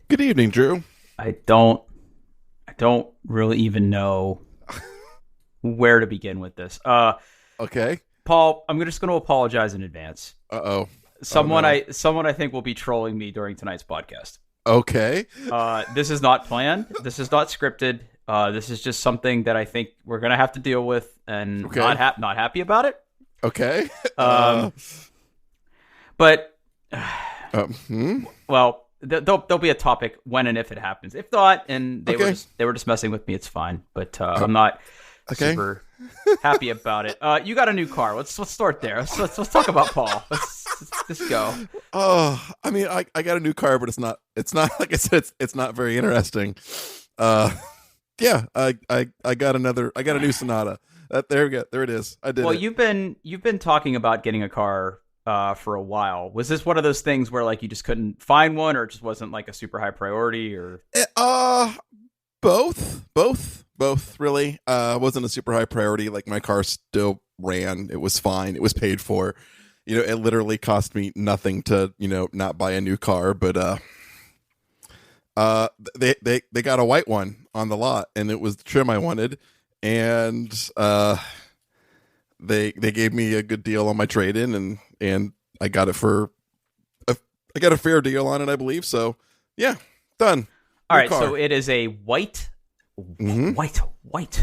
Good evening, Drew. I don't I don't really even know where to begin with this. Okay. Paul, just going to apologize in advance. Uh-oh. Oh, Someone no. I think will be trolling me during tonight's podcast. Okay. This is not planned. This is not scripted. This is just something that I think we're going to have to deal with, and Okay. not happy about it. Okay. Um, but Hmm? well, there'll be a topic when and if it happens. If not, and Okay. they were just messing with me, it's fine. But I'm not Okay. super happy about it. You got a new car. Let's start there. Let's talk about Paul. Let's go. Oh, I mean, I got a new car, but it's not like I said, it's not very interesting. Uh, yeah, I got a new Sonata. There we go. There it is. I did Well, it. you've been talking about getting a car for a while. Was this one of those things where like you just couldn't find one, or it just wasn't like a super high priority, or? Both really. Wasn't a super high priority. Like my car still ran. It was fine. It was paid for. It literally cost me nothing to, not buy a new car, but they got a white one on the lot, and it was the trim I wanted, and they gave me a good deal on my trade in, and I got it for I got a fair deal on it, I believe. So yeah, done. All New right, car. so it is a white, Mhm. white, White.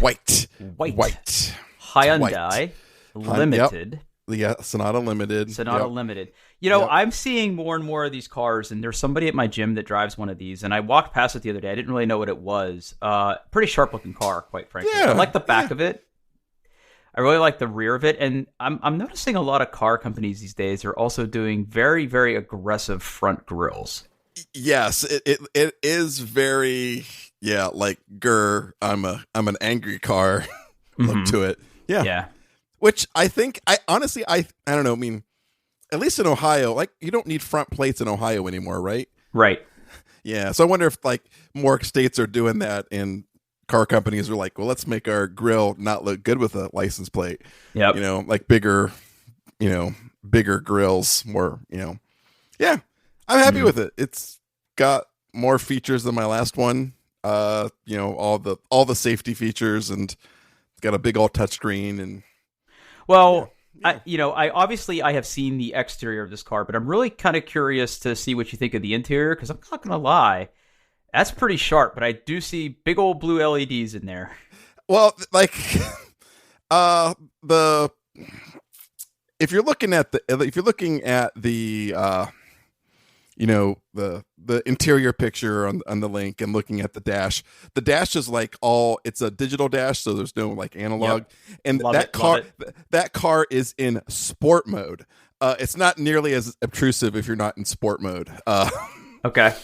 Hyundai Limited. Yeah, Sonata Limited. Sonata Yep. Limited. Yep. I'm seeing more and more of these cars, and there's somebody at my gym that drives one of these, and I walked past it the other day. I didn't really know what it was. Pretty sharp looking car, quite frankly. Yeah, I like the back yeah. of it. I really like the rear of it, and I'm noticing a lot of car companies these days are also doing very, very aggressive front grills. Yes, it is very, yeah, like I'm an angry car look Mhm. to it. Yeah. Yeah. Which I think I honestly I don't know, I mean, at least in Ohio, like you don't need front plates in Ohio anymore, right? Right. Yeah. So I wonder if like more states are doing that, and car companies are like, well, let's make our grill not look good with a license plate. Yep. Like bigger grills, more, yeah. I'm happy Mhm. with it. It's got more features than my last one. All the safety features, and it's got a big old touchscreen, and yeah, Well, yeah. I have seen the exterior of this car, but I'm really kind of curious to see what you think of the interior, because I'm not gonna lie, that's pretty sharp. But I do see big old blue LEDs in there. Well, like the if you're looking at the interior picture on the link, and looking at the dash is like it's a digital dash, so there's no like analog. Yep. And Love it. Love it. that car is in sport mode. It's not nearly as obtrusive if you're not in sport mode. Okay.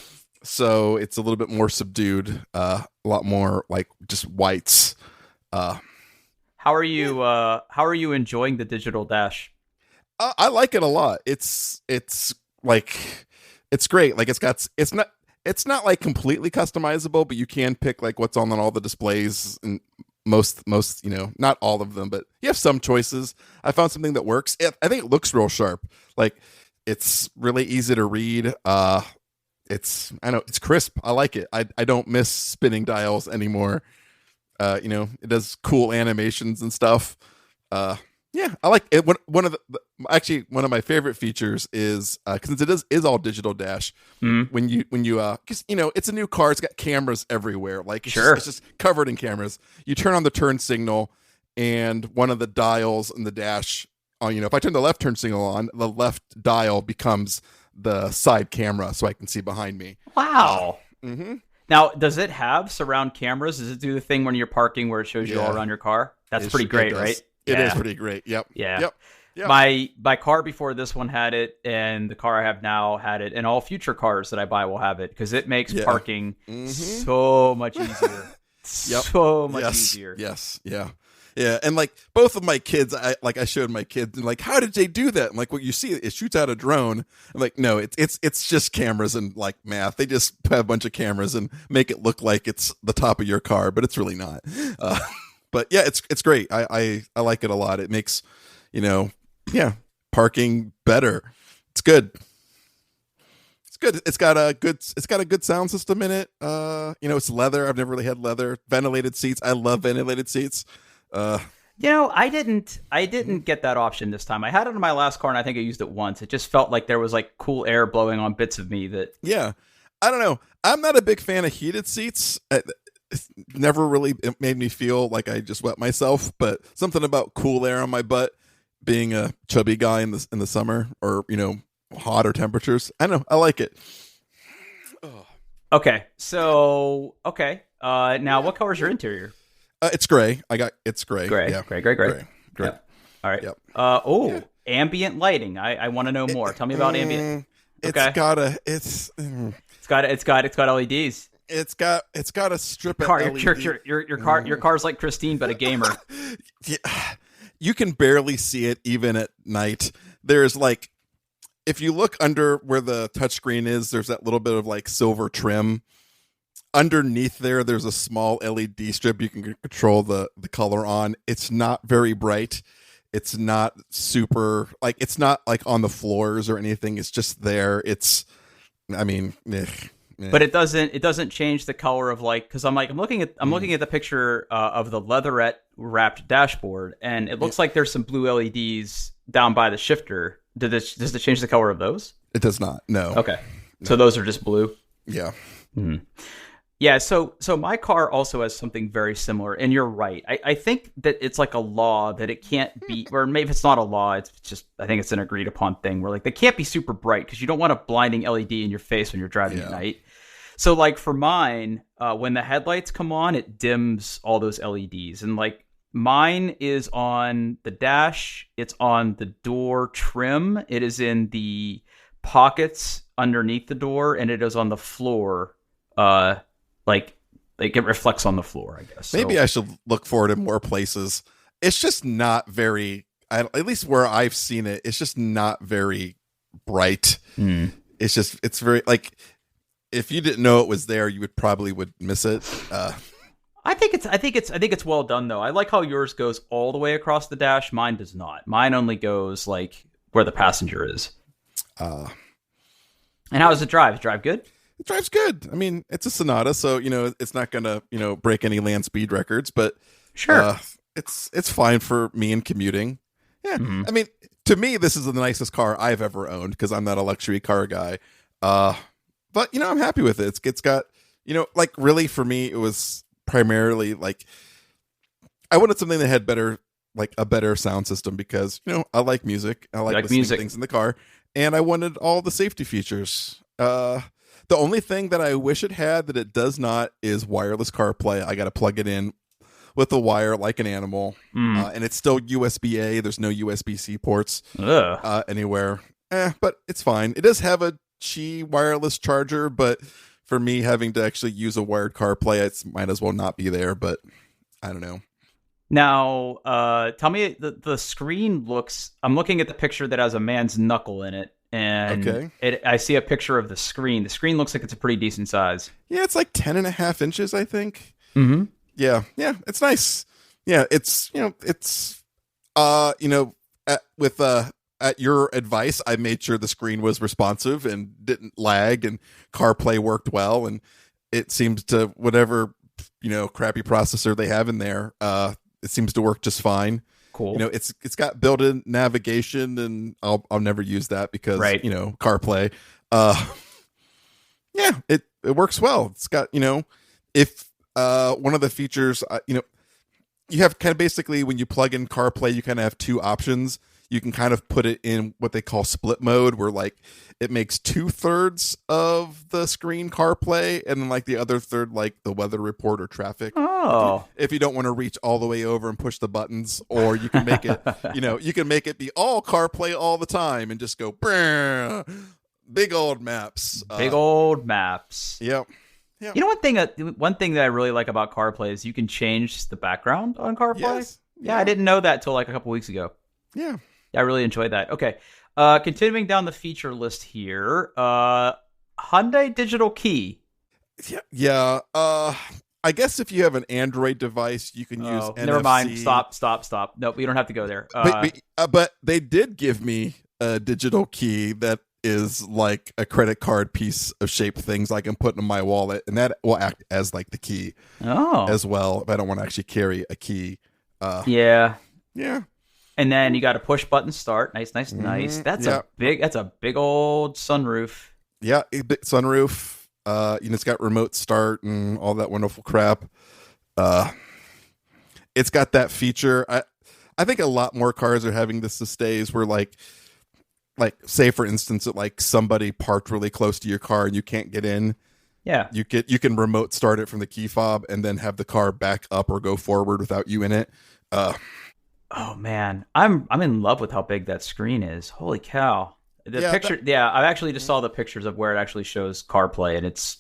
So it's a little bit more subdued, a lot more like just whites. How are you? How are you enjoying the digital dash? I like it a lot. It's like it's great. Like it's not like completely customizable, but you can pick like what's on all the displays, and most not all of them, but you have some choices. I found something that works. I think it looks real sharp. Like it's really easy to read. I know it's crisp. I like it. I don't miss spinning dials anymore. It does cool animations and stuff. Yeah, I like it. One of one of my favorite features is because it is all digital dash. Mhm. When you because it's a new car, it's got cameras everywhere. Like Sure. it's just covered in cameras. You turn on the turn signal, and one of the dials in the dash, if I turn the left turn signal on, the left dial becomes the side camera, so I can see behind me. Wow. Mm-hmm. Now, does it have surround cameras? Does it do the thing when you're parking where it shows you all Yeah. around your car? That's pretty great, right? It is Yeah. pretty great. Yep. Yeah. Yep. Yep. My car before this one had it, and the car I have now had it, and all future cars that I buy will have it, because it makes Yeah. parking Mhm. so much easier. Yep. So much Yes. easier. Yes. Yeah. Yeah. And like both of my kids, I showed my kids, and like, how did they do that? I'm like, well, you see, it shoots out a drone. I'm like, no, it's just cameras and like math. They just have a bunch of cameras and make it look like it's the top of your car, but it's really not. But yeah, it's great. I like it a lot. It makes, parking better. It's good. good. It's got a good sound system in it. It's leather. I've never really had leather. Ventilated seats. I love ventilated seats. I didn't get that option this time. I had it in my last car, and I think I used it once. It just felt like there was like cool air blowing on bits of me that. Yeah, I don't know. I'm not a big fan of heated seats. It's never really made me feel like I just wet myself. But something about cool air on my butt, being a chubby guy in the summer, or hotter temperatures. I don't know. I like it. Okay, so now what color is your interior? It's gray. It's gray. Gray. Yeah. Gray. Yep. All right. Yep. Yeah. Ambient lighting. I want to know more. Tell me about ambient. Okay. It's got LEDs. It's got a strip of LED. Your car's like Christine, but a gamer. Yeah. You can barely see it even at night. There's like, if you look under where the touchscreen is, there's that little bit of like silver trim. Underneath there's a small LED strip you can control the color on. It's not very bright. It's not super, like, it's not like on the floors or anything. It's just there. But it doesn't change the color of, like, because I'm looking at the picture of the leatherette wrapped dashboard, and it looks like there's some blue LEDs down by the shifter. Does it change the color of those? It does not. No. Okay. No. So those are just blue. Yeah. Mm-hmm. Yeah, so my car also has something very similar, and you're right. I think that it's like a law that it can't be, or maybe it's not a law, it's just, I think it's an agreed upon thing where, like, they can't be super bright because you don't want a blinding LED in your face when you're driving at night. So, like, for mine, when the headlights come on, it dims all those LEDs, and, like, mine is on the dash, it's on the door trim, it is in the pockets underneath the door, and it is on the floor, like it reflects on the floor, I guess. Maybe I should look for it in more places. It's just not very, at least where I've seen it, it's just not very bright. It's very, like, if you didn't know it was there, you would miss it. I think it's well done though. I like how yours goes all the way across the dash. Mine does not. Mine only goes like where the passenger is. And how does it drive? Does it drive good? It drives good. I mean, it's a Sonata, so it's not gonna break any land speed records, but sure, it's fine for me in commuting. Yeah, I mean, to me, this is the nicest car I've ever owned because I'm not a luxury car guy. But I'm happy with it. It's got like, really, for me, it was primarily like I wanted something that had a better sound system because I like music. I like listening to things in the car, and I wanted all the safety features. The only thing that I wish it had that it does not is wireless CarPlay. I got to plug it in with a wire like an animal, and it's still USB-A. There's no USB-C ports anywhere. But it's fine. It does have a Qi wireless charger, but for me, having to actually use a wired CarPlay, it might as well not be there. But I don't know. Now, tell me, the screen looks. I'm looking at the picture that has a man's knuckle in it. And I see a picture of the screen. The screen looks like it's a pretty decent size. Yeah, it's like 10.5 inches, I think. Mm-hmm. Yeah, it's nice. Yeah, at your advice, I made sure the screen was responsive and didn't lag, and CarPlay worked well, and it seems to, whatever crappy processor they have in there, it seems to work just fine. Cool. It's got built-in navigation, and I'll never use that because CarPlay. Yeah, it works well. It's got if one of the features, you have kind of basically when you plug in CarPlay, you kind of have two options. You can kind of put it in what they call split mode, where like it makes 2/3 of the screen CarPlay, and then like the other third, like the weather report or traffic. Oh, if you don't want to reach all the way over and push the buttons, or you can make it, you can make it be all CarPlay all the time and just go big old maps. Big old maps. Yep. Yeah. One thing that I really like about CarPlay is you can change the background on CarPlay. Yes. Yeah, I didn't know that till like a couple weeks ago. Yeah. I really enjoyed that. Okay. Continuing down the feature list here, Hyundai Digital Key. Yeah. I guess if you have an Android device, you can use NFC. Never mind. Stop. Nope, we don't have to go there. But they did give me a digital key that is like a credit card piece of shaped things I can put in my wallet, and that will act as like the key as well if I don't want to actually carry a key. Yeah. Yeah. And then you got a push button start. Nice, nice, nice. That's a big old sunroof. Yeah, big sunroof. It's got remote start and all that wonderful crap. It's got that feature. I think a lot more cars are having this these days where like say for instance that like somebody parked really close to your car and you can't get in. Yeah. You can remote start it from the key fob and then have the car back up or go forward without you in it. Oh man, I'm in love with how big that screen is. Holy cow! Picture. I actually just saw the pictures of where it actually shows CarPlay, and it's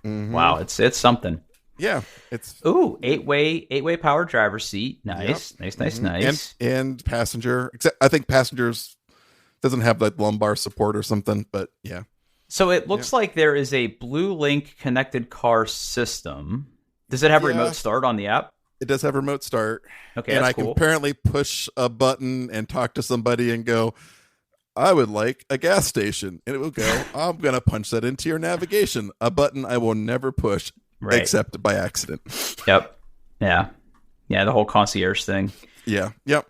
wow, it's something. Yeah, it's eight-way power driver's seat. Nice, nice. And passenger. Except I think passengers doesn't have like lumbar support or something, but yeah. So it looks like there is a Blue Link connected car system. Does it have remote start on the app? It does have remote start. Okay, and that's I cool. can apparently push a button and talk to somebody and go, I would like a gas station. And it will go, I'm going to punch that into your navigation. A button I will never push except by accident. Yep. Yeah. Yeah, the whole concierge thing. Yeah. Yep.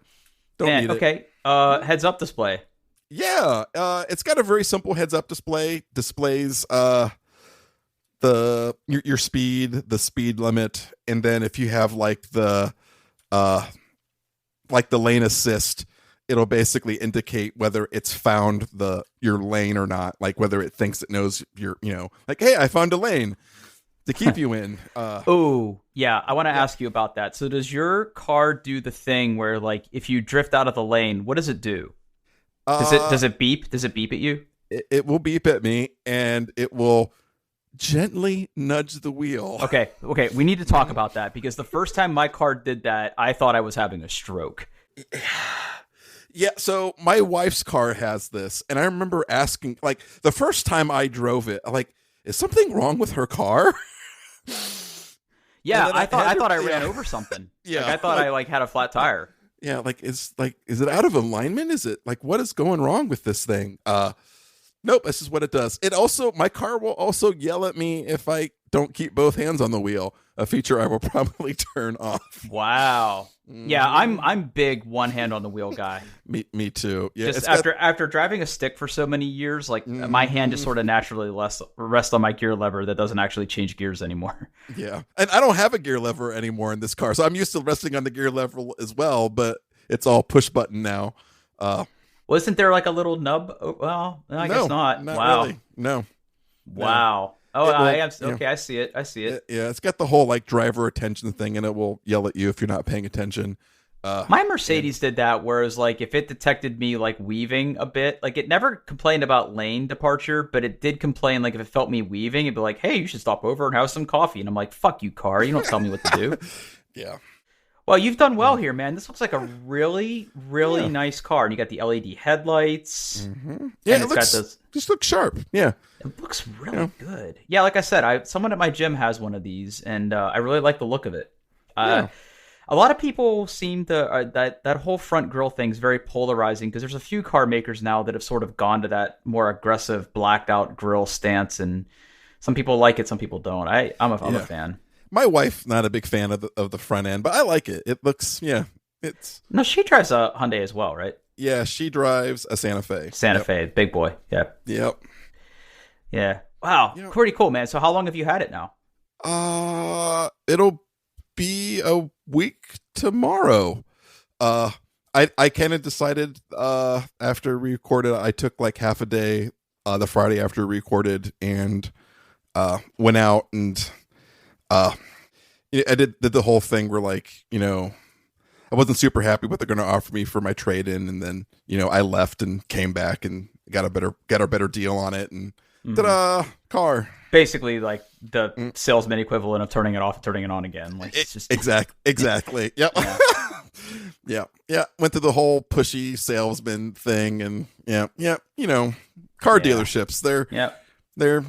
Don't need it. Okay. Heads up display. Yeah. It's got a very simple heads up display. Displays your speed, the speed limit, and then if you have like the lane assist, it'll basically indicate whether it's found your lane or not, like whether it thinks it knows you're, like, hey, I found a lane to keep you in. I want to ask you about that. So does your car do the thing where like if you drift out of the lane, what does it do? Does it beep? Does it beep at you? It will beep at me, and it will gently nudge the wheel. Okay, we need to talk about that because the first time my car did that, I thought I was having a stroke. Yeah, so my wife's car has this, and I remember asking, like, the first time I drove it, like, is something wrong with her car? Yeah, I thought I ran over something. Yeah, I thought I had a flat tire. Yeah, is it out of alignment? Is it like, what is going wrong with this thing? Nope, this is what it does. My car will also yell at me if I don't keep both hands on the wheel, a feature I will probably turn off. Wow. Yeah, I'm big one hand on the wheel guy. Me too. Yeah, just after driving a stick for so many years, like my hand just sort of naturally rests on my gear lever that doesn't actually change gears anymore. Yeah, and I don't have a gear lever anymore in this car, so I'm used to resting on the gear lever as well, but it's all push button now. Wasn't there like a little nub? Well, I guess not. Wow. Really. No. Wow. No. I am okay. I see it. Yeah, it's got the whole like driver attention thing, and it will yell at you if you're not paying attention. My Mercedes did that, whereas like if it detected me like weaving a bit, like it never complained about lane departure, but it did complain like if it felt me weaving, it'd be like, "Hey, you should stop over and have some coffee." And I'm like, "Fuck you, car! You don't tell me what to do." Yeah. Well, you've done well here, man. This looks like a really, really nice car. And you got the LED headlights. Mm-hmm. Yeah, just looks sharp. Yeah. It looks really good. Yeah, like I said, someone at my gym has one of these, and I really like the look of it. A lot of people seem to that whole front grille thing is very polarizing because there's a few car makers now that have sort of gone to that more aggressive blacked out grille stance, and some people like it, some people don't. I'm a fan. My wife's not a big fan of the front end, but I like it. It looks, it's... No, she drives a Hyundai as well, right? Yeah, she drives a Santa Fe. Santa Fe, big boy. Yeah. Yep. Yeah. Wow. Pretty cool, man. So how long have you had it now? It'll be a week tomorrow. I kind of decided after we recorded, I took like half a day the Friday after we recorded and went out and... I did the whole thing where like, I wasn't super happy what they're going to offer me for my trade-in. And then, I left and came back and got a better deal on it. And ta-da, car. Basically like the salesman equivalent of turning it off and turning it on again. Like it's just exactly. Yep. Yeah. Went through the whole pushy salesman thing and car dealerships. They're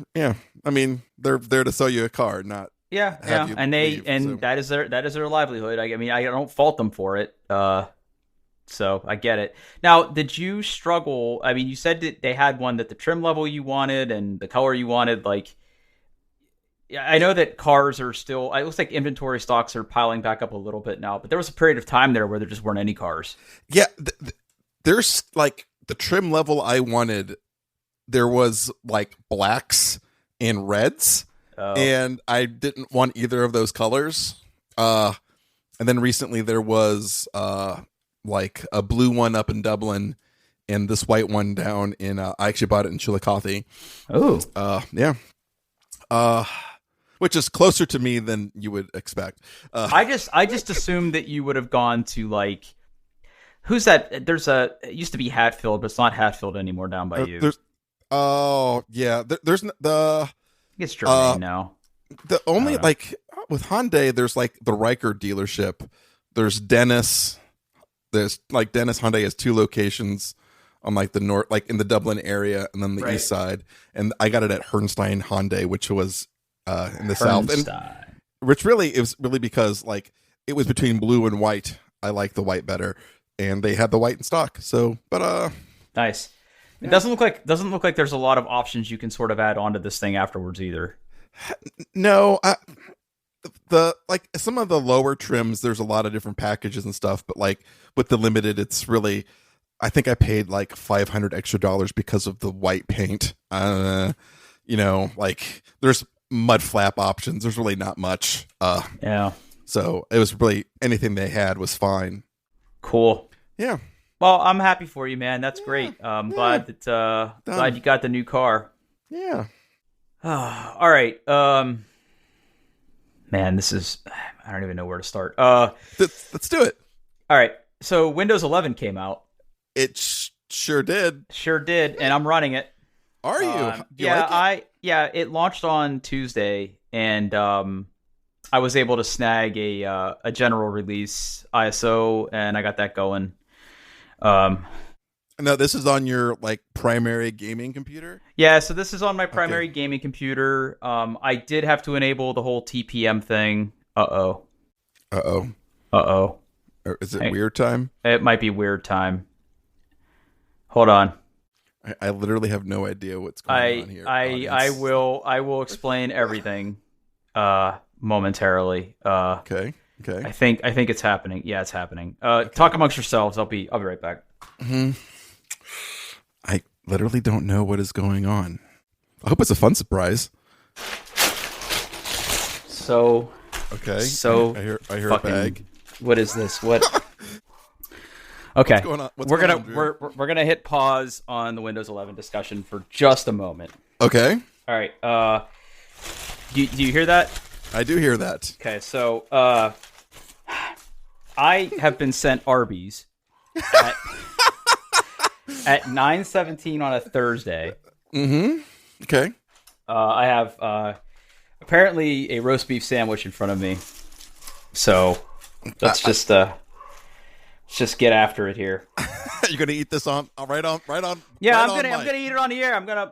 I mean, they're there to sell you a car, not and that is their livelihood. I mean, I don't fault them for it. So I get it. Now, did you struggle? I mean, you said that they had one that the trim level you wanted and the color you wanted. Like, yeah, I know that cars are still. It looks like inventory stocks are piling back up a little bit now, but there was a period of time there where there just weren't any cars. Yeah, there's like the trim level I wanted. There was like blacks and reds, and I didn't want either of those colors. And then recently there was like a blue one up in Dublin and this white one down in I actually bought it in Chillicothe. Oh. Yeah. Which is closer to me than you would expect. I just assumed that you would have gone to like, who's that? It used to be Hatfield, but it's not Hatfield anymore down by you. There's the It's Germany now. The only like with Hyundai, there's like the Riker dealership. There's Dennis. There's like Dennis Hyundai has 2 locations on like the north, like in the Dublin area, and then the east side. And I got it at Hernstein Hyundai, which was in the south. And which really, it was really because like it was between blue and white. I like the white better, and they had the white in stock. So, but nice. It doesn't look like there's a lot of options you can sort of add onto this thing afterwards either. No, the like some of the lower trims, there's a lot of different packages and stuff, but like with the limited, it's really, I think I paid like $500 extra because of the white paint. Like there's mud flap options. There's really not much. Yeah. So it was really anything they had was fine. Cool. Yeah. Well, I'm happy for you, man. That's great. Glad you got the new car. Yeah. All right. Man, I don't even know where to start. Let's do it. All right. So Windows 11 came out. It sure did. Sure did, and I'm running it. Are you? It launched on Tuesday, and I was able to snag a general release ISO, and I got that going. No, this is on your like primary gaming computer? Yeah, so this is on my primary gaming computer. I did have to enable the whole TPM thing. Uh-oh. Is it weird time? It might be weird time. Hold on. I literally have no idea what's going on here. I will explain everything momentarily. Okay. I think it's happening. Yeah, it's happening. Talk amongst yourselves. I'll be right back. Mm-hmm. I literally don't know what is going on. I hope it's a fun surprise. So okay. So I hear a bag. What is this? What? Okay. What's going on? We're gonna hit pause on the Windows 11 discussion for just a moment. Okay. All right. Do you hear that? I do hear that. Okay. So I have been sent Arby's at 9:17 on a Thursday. Mm-hmm. Okay. I have apparently a roast beef sandwich in front of me. So let's just get after it here. You're gonna eat this on right on. Yeah, right I'm gonna eat it on the air. I'm gonna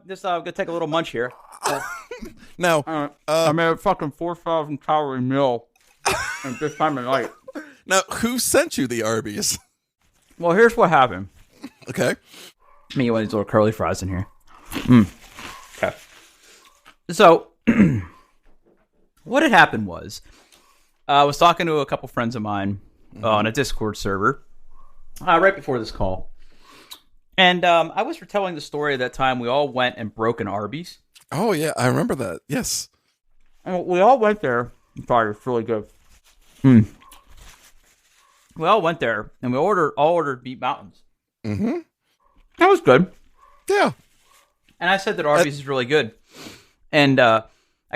take a little munch here. No, I made a fucking 4,000 calorie meal at this time of night. Now, who sent you the Arby's? Well, here's what happened. Okay. Me, one of these little curly fries in here. Okay. So, what had happened was, I was talking to a couple friends of mine on a Discord server right before this call. And I was retelling the story of that time we all went and broke an Arby's. Oh, yeah, I remember that. Yes. And we all went there. Sorry, it's really good. We all went there, and we all ordered Beat Mountains. Mm-hmm. That was good. Yeah. And I said that Arby's is really good. And I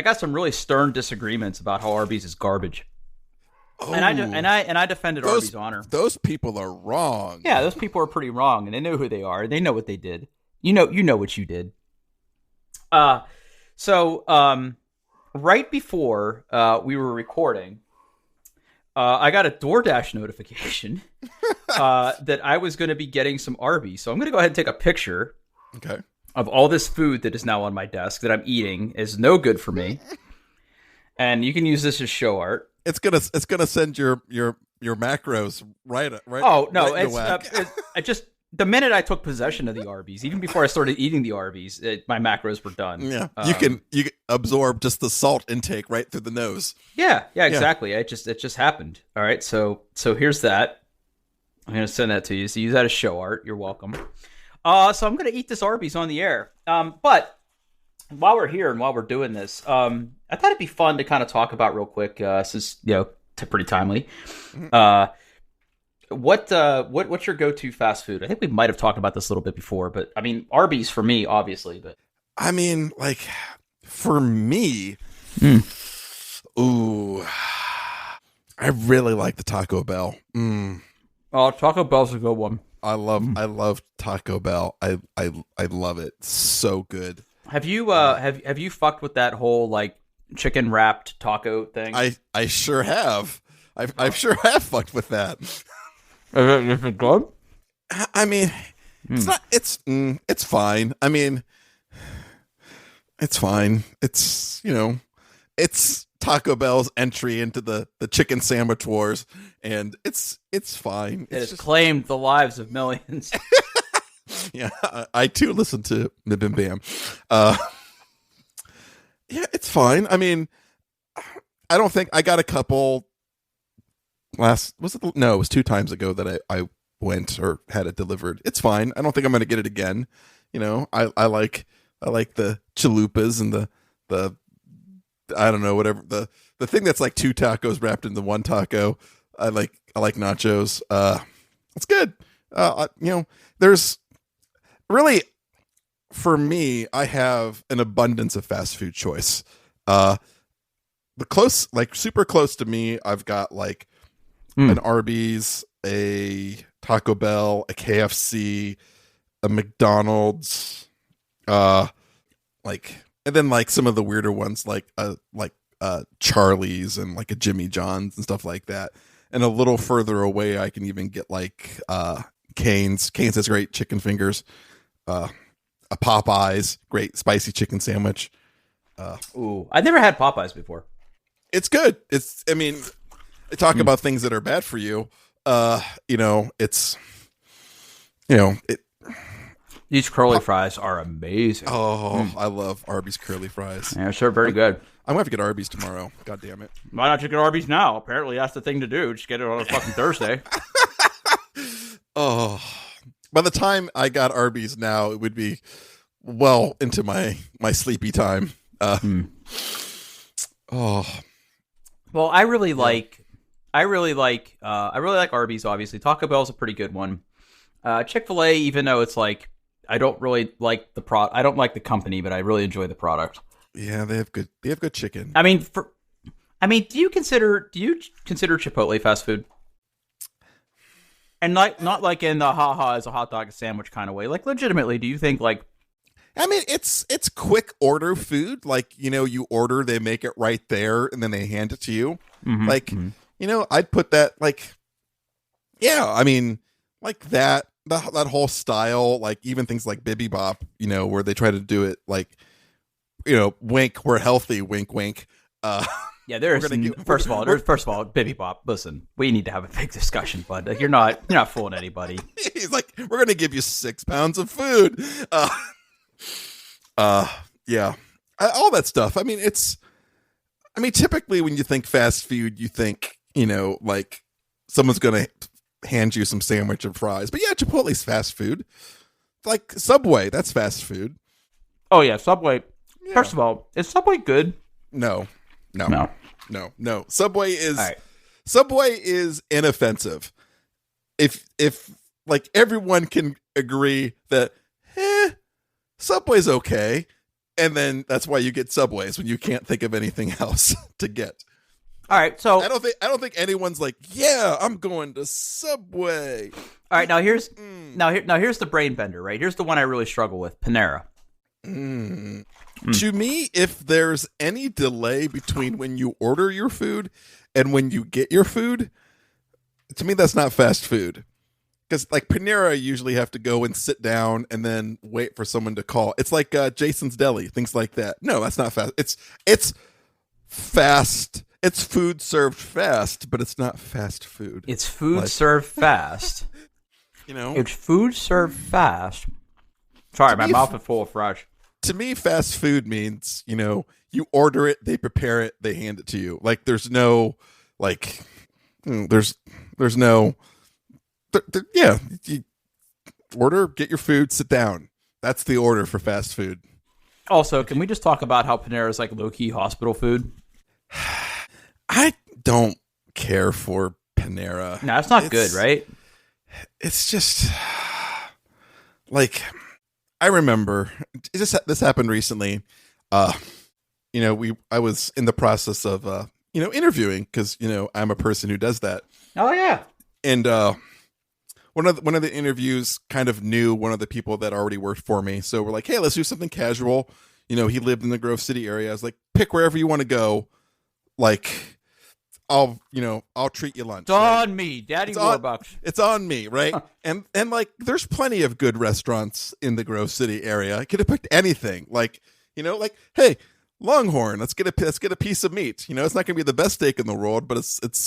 got some really stern disagreements about how Arby's is garbage. Oh, and I defended Arby's honor. Those people are wrong. Yeah, those people are pretty wrong, and they know who they are. They know what they did. You know what you did. So right before we were recording, I got a DoorDash notification that I was going to be getting some Arby's. So I'm going to go ahead and take a picture of all this food that is now on my desk that I'm eating. Is no good for me. And you can use this as show art. It's gonna send your your macros right Oh no, right in the it's whack. I just the minute I took possession of the Arby's, even before I started eating the Arby's, my macros were done. Yeah, you can absorb just the salt intake right through the nose. Yeah, exactly. It just happened. All right, so here's that. I'm gonna send that to you. So use that as show art. You're welcome. So I'm gonna eat this Arby's on the air. But while we're here and while we're doing this, I thought it'd be fun to kind of talk about real quick. Since pretty timely. What's your go-to fast food? I think we might have talked about this a little bit before, but I mean, Arby's for me, obviously. But I mean, like for me, ooh, I really like the Taco Bell. Oh, Taco Bell's a good one. I love Taco Bell. I love it. So good. Have you have you fucked with that whole like chicken wrapped taco thing? I sure have. I sure have fucked with that. Is it good? I mean, it's not. It's fine. I mean, it's fine. It's it's Taco Bell's entry into the chicken sandwich wars, and it's fine. It has claimed the lives of millions. Yeah, I too listen to the Bim Bam. Yeah, it's fine. I mean, I don't think I got a couple. It was 2 times ago that I went or had it delivered. It's fine. I don't think I'm going to get it again. I like the chalupas and the I don't know, whatever the thing that's like 2 tacos wrapped into 1 taco. I like nachos. It's good. There's really, for me, I have an abundance of fast food choice. Super close to me, I've got like an Arby's, a Taco Bell, a KFC, a McDonald's, and then like some of the weirder ones like Charlie's and like a Jimmy John's and stuff like that. And a little further away, I can even get like Cane's. Cane's has great chicken fingers. A Popeyes, great spicy chicken sandwich. Ooh, I've never had Popeyes before. It's good. They talk about things that are bad for you. These curly fries are amazing. Oh, I love Arby's curly fries. Yeah, sure, very good. I'm gonna have to get Arby's tomorrow. God damn it! Why not just get Arby's now? Apparently, that's the thing to do. Just get it on a fucking Thursday. Oh, by the time I got Arby's now, it would be well into my sleepy time. Oh, well, I really like Arby's. Obviously, Taco Bell's a pretty good one. Chick-fil-A, even though it's like I don't really like the I don't like the company, but I really enjoy the product. Yeah, they have good chicken. I mean, do you consider Chipotle fast food? And not like in the haha as a hot dog sandwich kind of way. Like legitimately, do you think like? I mean, it's quick order food. Like, you order, they make it right there, and then they hand it to you. I'd put that like, yeah. I mean, like that whole style. Like even things like Bibimbap, where they try to do it like, wink, we're healthy, wink, wink. Yeah, first of all, Bibimbap. Listen, we need to have a big discussion, bud. Like, you're not fooling anybody. He's like, we're gonna give you 6 pounds of food. Yeah, all that stuff. I mean, typically when you think fast food, you think, like someone's gonna hand you some sandwich and fries. But yeah, Chipotle's fast food. Like Subway, that's fast food. Oh yeah, Subway. Yeah. First of all, is Subway good? No. Subway is inoffensive. If like everyone can agree that Subway's okay, and then that's why you get Subways when you can't think of anything else to get. All right, so I don't think anyone's like, yeah, I'm going to Subway. All right, now here's the brain bender, right? Here's the one I really struggle with, Panera. To me, if there's any delay between when you order your food and when you get your food, to me that's not fast food. Because like Panera, you usually have to go and sit down and then wait for someone to call. It's like Jason's Deli, things like that. No, that's not fast. It's fast. it's food served fast, but it's not fast food. It's food served fast. It's food served fast. Sorry, my mouth is full of fries. To me, fast food means, you order it, they prepare it, they hand it to you. Like, there's no, there's no, you order, get your food, sit down. That's the order for fast food. Also, can we just talk about how Panera is like low-key hospital food? I don't care for Panera. No, it's not good, right? It's just like, I remember this happened recently. I was in the process of interviewing because I'm a person who does that. Oh yeah. And one of the interviews kind of knew one of the people that already worked for me. So we're like, hey, let's do something casual. He lived in the Grove City area. I was like, pick wherever you want to go. Like, I'll treat you lunch. It's on me, Daddy Warbucks. It's on me, right? and like, there's plenty of good restaurants in the Grove City area. I could have picked anything. Like, hey, Longhorn, let's get a piece of meat. It's not gonna be the best steak in the world, but it's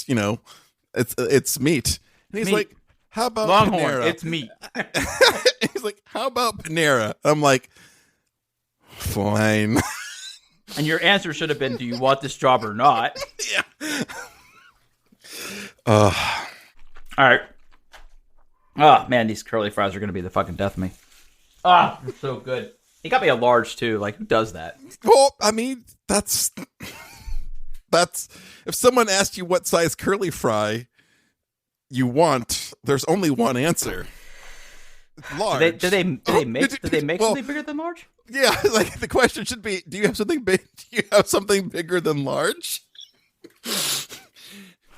meat. And he's like, how about Longhorn? Panera? It's meat. He's like, how about Panera? I'm like, fine. And your answer should have been, do you want this job or not? Yeah. All right. Oh, man, these curly fries are going to be the fucking death of me. Ah, they're so good. He got me a large, too. Like, who does that? Well, I mean, that's if someone asked you what size curly fry you want, there's only one answer. Large. Do they make something bigger than large? Yeah, like the question should be, do you have something big? Do you have something bigger than large?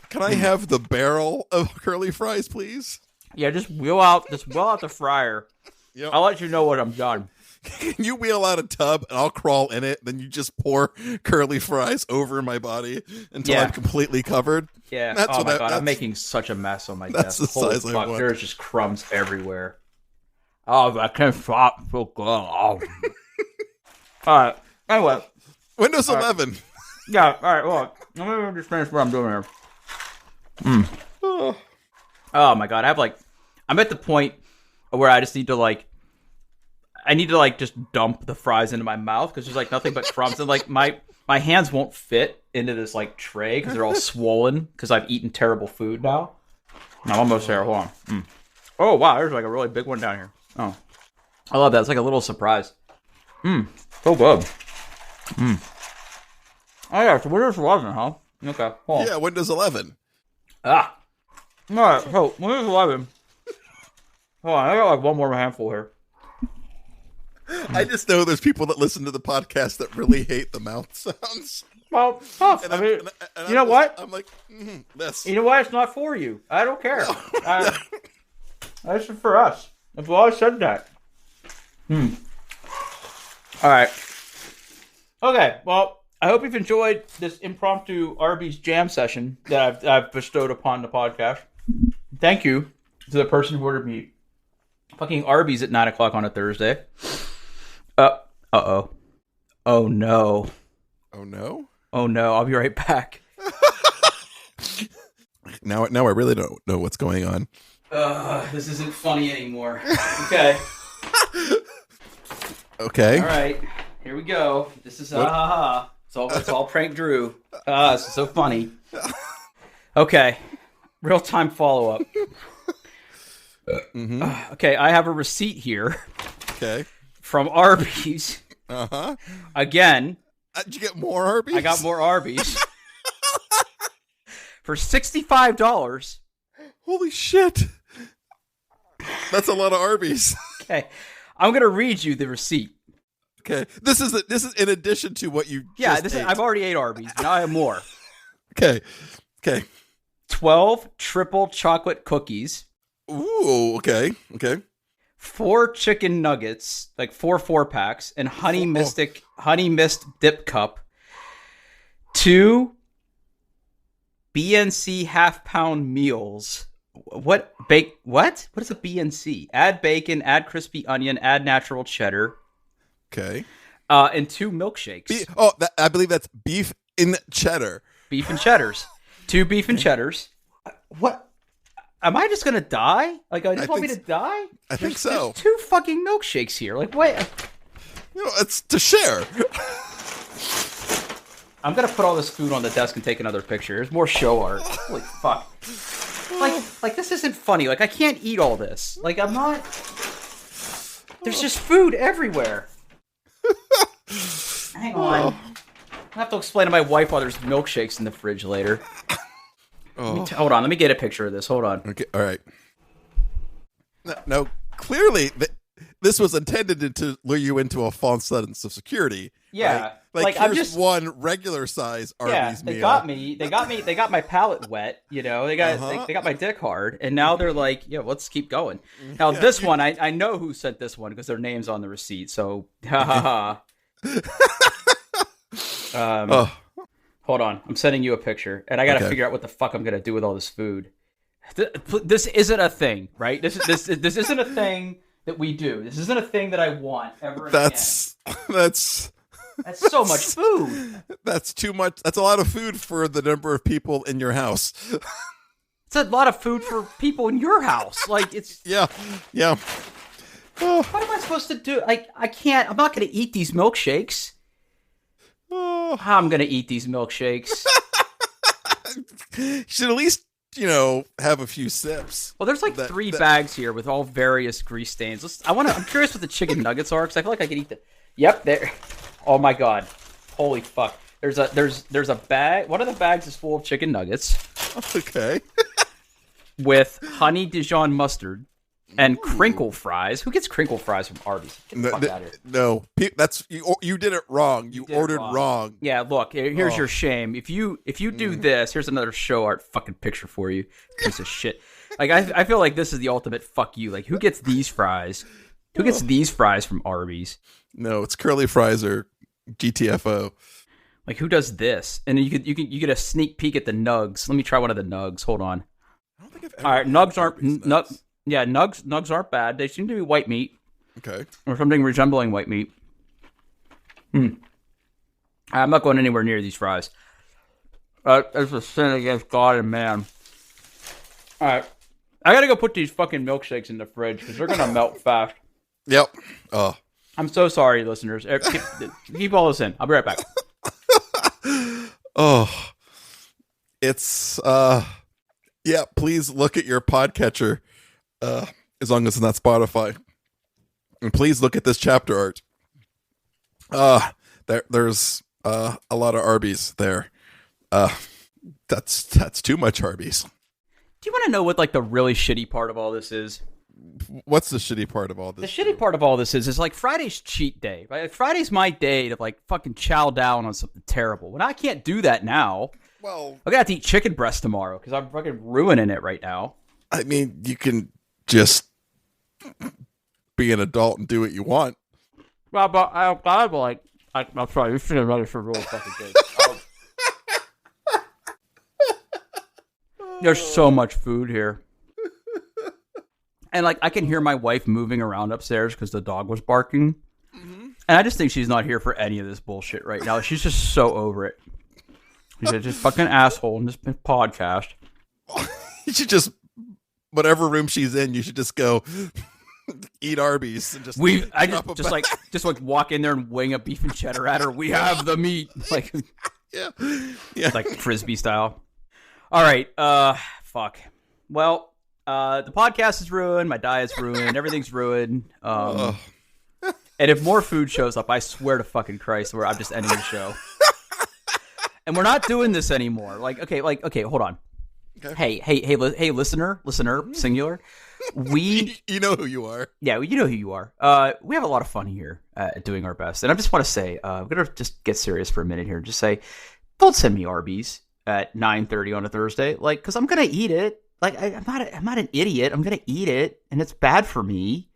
Can I have the barrel of curly fries, please? Yeah, just wheel out the fryer. Yep. I'll let you know when I'm done. Can you wheel out a tub and I'll crawl in it? Then you just pour curly fries over my body until I'm completely covered. Yeah. Oh my god, I'm making such a mess on my desk. That's the size I want. There's just crumbs everywhere. Oh, I can't stop. So good. Oh. All right. Anyway, Windows 11. Yeah. All right. Well, let me just finish what I'm doing here. Oh my god, I'm at the point where I just need to just dump the fries into my mouth because there's like nothing but crumbs and like my hands won't fit into this like tray because they're all swollen because I've eaten terrible food now. I'm almost there. Hold on. Oh wow, there's like a really big one down here. Oh, I love that. It's like a little surprise. So good. Oh yeah, so Windows 11, huh? Okay. Hold on. Yeah, Windows 11. All right, so Windows 11. Hold on, I got like one more handful here. I just know there's people that listen to the podcast that really hate the mouth sounds. Well, tough. You know what? I'm like, this. You know what? It's not for you. I don't care. That's for us. I've always said that. All right. Okay, well, I hope you've enjoyed this impromptu Arby's jam session that I've bestowed upon the podcast. Thank you to the person who ordered me fucking Arby's at 9 o'clock on a Thursday. Uh-oh. Oh, no. Oh, no? Oh, no. I'll be right back. Now I really don't know what's going on. This isn't funny anymore. Okay. Okay. All right. Here we go. This is It's all prank Drew. This is so funny. Okay. Real-time follow-up. Okay, I have a receipt here. Okay. From Arby's. Uh-huh. Again. Did you get more Arby's? I got more Arby's. For $65. Holy shit. That's a lot of Arby's. Okay. I'm going to read you the receipt. Okay. This is in addition to what you just ate. I've already ate Arby's. Now I have more. Okay. 12 triple chocolate cookies. Ooh, okay. 4 chicken nuggets, like 4 packs, and honey mist dip cup. 2 BNC half-pound meals. What is a BNC? Add bacon, add crispy onion, add natural cheddar. Okay. And 2 milkshakes. I believe that's beef in cheddar. beef and cheddars. 2 beef and cheddars. What? Am I just gonna die? Like, I just want me to die? I think so. There's 2 fucking milkshakes here. Like, wait. It's to share. I'm gonna put all this food on the desk and take another picture. There's more show art. Holy fuck. Like this isn't funny. Like, I can't eat all this. Like, I'm not... There's just food everywhere. Hang on. I'll have to explain to my wife why there's milkshakes in the fridge later. Hold on, let me get a picture of this. Hold on. Okay, all right. No, clearly this was intended to lure you into a false sense of security. Yeah, right? Like I'm here's just one regular size Arby's they meal. got me. They got my palate wet. You know, they got my dick hard, and now they're like, yeah, let's keep going. Now this one, I know who sent this one because their name's on the receipt. So, ha ha ha. Hold on, I'm sending you a picture, and I got to figure out what the fuck I'm gonna do with all this food. This isn't a thing, right? This isn't a thing that we do. This isn't a thing that I want ever again. That's so much food. That's too much. That's a lot of food for the number of people in your house. It's a lot of food for people in your house. Like, it's yeah. What am I supposed to do? Like, I can't. I'm not gonna eat these milkshakes. I'm gonna eat these milkshakes. You should at least, have a few sips. Well, there's like 3 bags here with all various grease stains. I'm curious what the chicken nuggets are because I feel like I could eat them. Yep, there. Oh my god, holy fuck! There's a bag. One of the bags is full of chicken nuggets. Okay. With honey Dijon mustard. And crinkle fries. Who gets crinkle fries from Arby's? Get the fuck out of here. No, that's you did it wrong. You ordered wrong. Yeah, look, here's your shame. If you do this, here's another show art fucking picture for you. Piece of shit. Like, I feel like this is the ultimate fuck you. Like, who gets these fries? Who gets these fries from Arby's? No, it's curly fries or GTFO. Like, who does this? And then you get a sneak peek at the nugs. Let me try one of the nugs. Hold on. I don't think I've ever. All right, nugs aren't Yeah, nugs aren't bad. They seem to be white meat. Okay. Or something resembling white meat. I'm not going anywhere near these fries. It's a sin against God and man. All right. I got to go put these fucking milkshakes in the fridge because they're going to melt fast. Yep. I'm so sorry, listeners. Keep all this in. I'll be right back. It's, yeah, please look at your podcatcher. As long as it's not Spotify, and please look at this chapter art. There's a lot of Arby's there. That's too much Arby's. Do you want to know what like the really shitty part of all this is? What's the shitty part of all this? The shitty part of all this is like Friday's cheat day. Right? Like, Friday's my day to like fucking chow down on something terrible. When I can't do that now. Well, I'm gonna have to eat chicken breast tomorrow because I'm fucking ruining it right now. I mean, you can just be an adult and do what you want. Well, but I'm sorry, this is ready for real fucking good. There's so much food here. And like, I can hear my wife moving around upstairs because the dog was barking. Mm-hmm. And I just think she's not here for any of this bullshit right now. She's just so over it. She's just fucking asshole in this podcast. You should just, whatever room she's in, you should just go eat Arby's and just walk in there and wing a beef and cheddar at her. We have the meat, like yeah, like Frisbee style. All right, fuck. Well, the podcast is ruined. My diet's ruined. Everything's ruined. And if more food shows up, I swear to fucking Christ, I'm just ending the show. And we're not doing this anymore. Okay, hold on. Okay. Hey, listener, singular. You know who you are. Yeah, you know who you are. We have a lot of fun here at doing our best. And I just want to say, I'm going to just get serious for a minute here and just say, don't send me Arby's at 9:30 on a Thursday. Like, because I'm going to eat it. Like, I'm not an idiot. I'm going to eat it, and it's bad for me.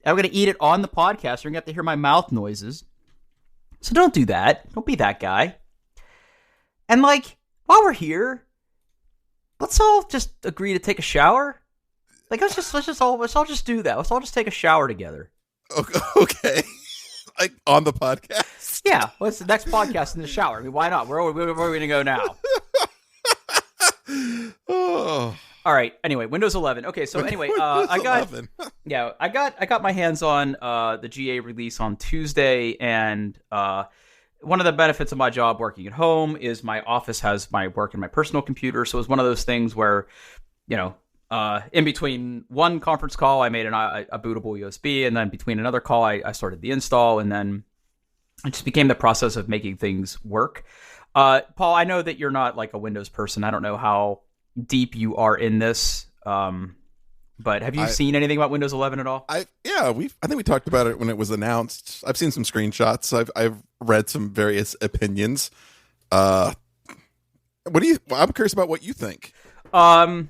I'm going to eat it on the podcast. You're going to have to hear my mouth noises. So don't do that. Don't be that guy. And, like, while we're here, let's all just agree to take a shower. Like, let's all just do that. Let's all just take a shower together. Okay. Like, on the podcast? Yeah, what's the next podcast in the shower? I mean, why not? Where are we going to go now? Oh. All right. Anyway, Windows 11. Okay, so anyway, I got 11. yeah, I got my hands on the GA release on Tuesday, and one of the benefits of my job working at home is my office has my work and my personal computer. So it's one of those things where, in between one conference call, I made a bootable USB, and then between another call, I started the install, and then it just became the process of making things work. Paul, I know that you're not like a Windows person. I don't know how deep you are in this, but have you seen anything about Windows 11 at all? I think we talked about it when it was announced. I've seen some screenshots. I've read some various opinions. I'm curious about what you think. I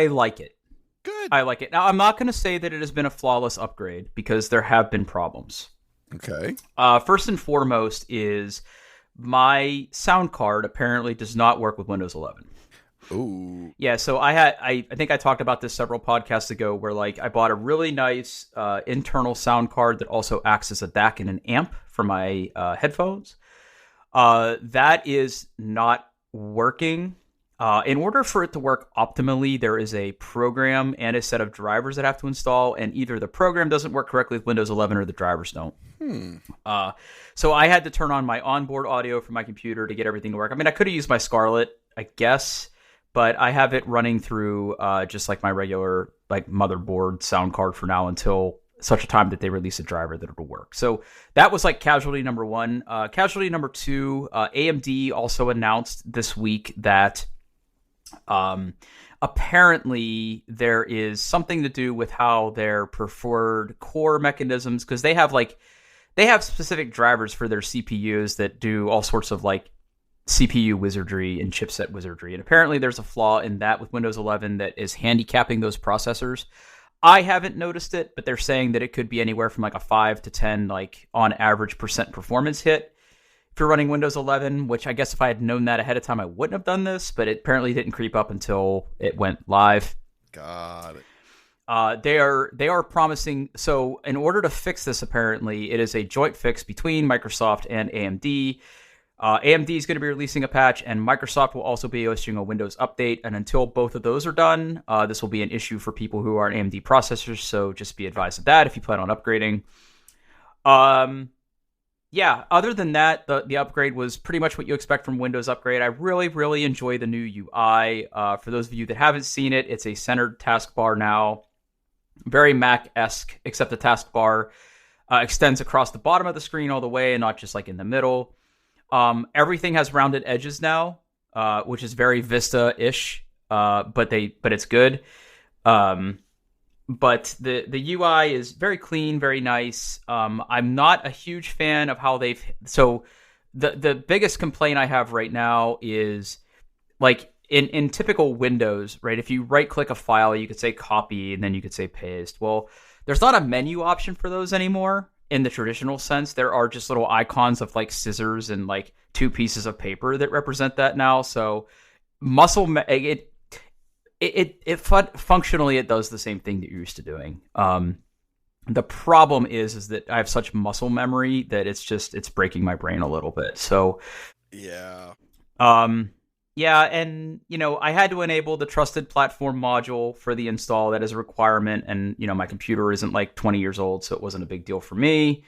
like it. Good. I like it. Now, I'm not going to say that it has been a flawless upgrade because there have been problems. Okay. First and foremost is my sound card apparently does not work with Windows 11. Ooh. Yeah, so I think I talked about this several podcasts ago where I bought a really nice internal sound card that also acts as a DAC and an amp for my headphones. That is not working. In order for it to work optimally, there is a program and a set of drivers that have to install, and either the program doesn't work correctly with Windows 11 or the drivers don't. So I had to turn on my onboard audio from my computer to get everything to work. I mean, I could have used my Scarlett, I guess, but I have it running through just like my regular motherboard sound card for now until such a time that they release a driver that it'll work. So that was casualty number one. Casualty number two, AMD also announced this week that apparently there is something to do with how their preferred core mechanisms, because they have specific drivers for their CPUs that do all sorts of CPU wizardry and chipset wizardry. And apparently there's a flaw in that with Windows 11 that is handicapping those processors. I haven't noticed it, but they're saying that it could be anywhere from a 5 to 10, on average % performance hit if you're running Windows 11, which I guess if I had known that ahead of time, I wouldn't have done this, but it apparently didn't creep up until it went live. Got it. They are promising. So in order to fix this, apparently it is a joint fix between Microsoft and AMD. AMD is going to be releasing a patch, and Microsoft will also be issuing a Windows update. And until both of those are done, this will be an issue for people who are on AMD processors. So just be advised of that if you plan on upgrading. Yeah, other than that, the upgrade was pretty much what you expect from Windows upgrade. I really, really enjoy the new UI. For those of you that haven't seen it, it's a centered taskbar now. Very Mac-esque, except the taskbar extends across the bottom of the screen all the way and not just in the middle. Everything has rounded edges now, which is very Vista-ish, but it's good. But the UI is very clean, very nice. I'm not a huge fan of how so the biggest complaint I have right now is in typical Windows, right? If you right click a file, you could say copy and then you could say paste. Well, there's not a menu option for those anymore in the traditional sense. There are just little icons of scissors and two pieces of paper that represent that now. So functionally it does the same thing that you're used to doing. The problem is that I have such muscle memory that it's breaking my brain a little bit. So yeah. Yeah, and I had to enable the trusted platform module for the install. That is a requirement, and my computer isn't 20 years old, so it wasn't a big deal for me.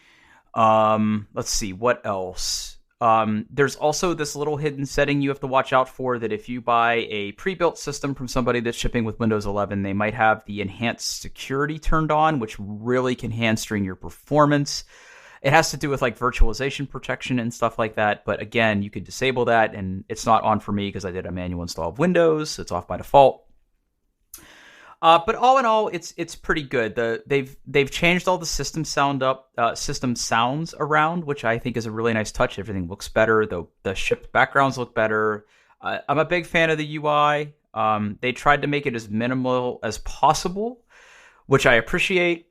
Let's see, what else? There's also this little hidden setting you have to watch out for, that if you buy a pre-built system from somebody that's shipping with Windows 11, they might have the enhanced security turned on, which really can hamstring your performance. It has to do with virtualization protection and stuff like that. But again, you could disable that, and it's not on for me because I did a manual install of Windows. It's off by default. But all in all, it's pretty good. They've changed all the system sounds around, which I think is a really nice touch. Everything looks better. The shipped backgrounds look better. I'm a big fan of the UI. They tried to make it as minimal as possible, which I appreciate.